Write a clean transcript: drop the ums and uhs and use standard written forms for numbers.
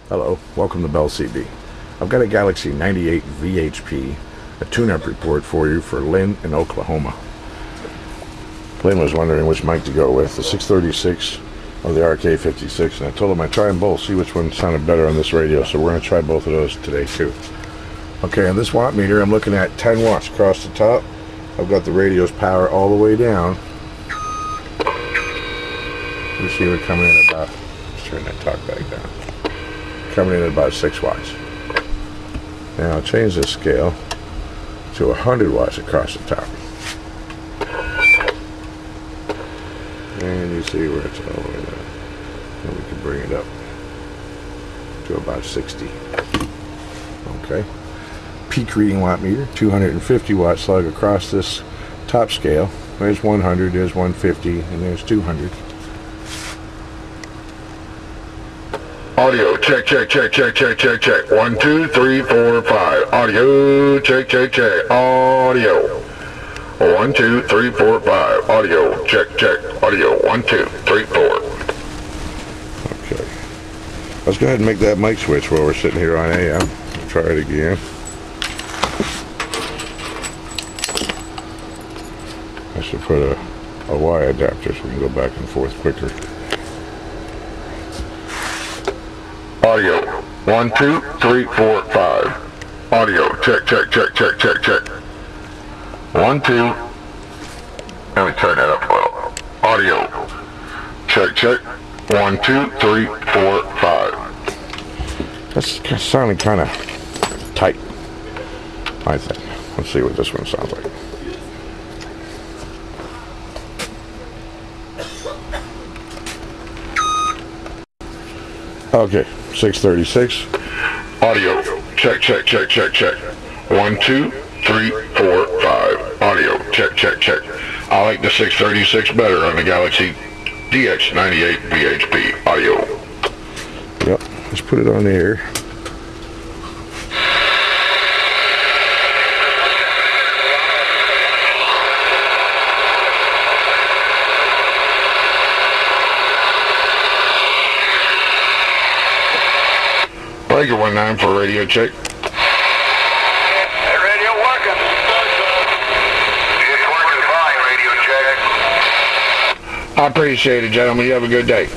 Hello, welcome to Bell CB. I've got a DX-98VHP, a tune-up report for you for Lynn in Oklahoma. Lynn was wondering which mic to go with, the 636 or the RK56, and I told him I'd try them both, see which one sounded better on this radio, so we're going to try both of those today too. Okay, on this watt meter I'm looking at 10 watts across the top. I've got the radio's power all the way down. You see we're coming in about, let's turn that talk back down. Coming in at about 6 watts. Now I'll change this scale to 100 watts across the top. And you see where it's all the way down. And we can bring it up to about 60. Okay. Peak reading watt meter, 250 watt slug across this top scale. There's 100, there's 150, and there's 200. Audio, check, check, check, check, check, check, check. 1, 2, 3, 4, 5. Audio, check, check, check. Audio. 1, 2, 3, 4, 5. Audio, check, check. Audio, 1, 2, 3, 4. Okay. Let's go ahead and make that mic switch while we're sitting here on AM. Try it again. I should put a Y adapter so we can go back and forth quicker. Audio, 1, 2, 3, 4, 5. Audio, check, check, check, check, check, check. 1, 2. Let me turn that up a little. Audio, check, check. 1, 2, 3, 4, 5. That's sounding kind of tight, I think. Let's see what this one sounds like. Okay, 636. Audio, check, check, check, check, check. 1, 2, 3, 4, 5. Audio, check, check, check. I like the 636 better on the Galaxy DX-98VHP audio. Yep, let's put it on the air. Breaker 19 for radio check. That radio working. It's working fine, radio check. I appreciate it, gentlemen. You have a good day.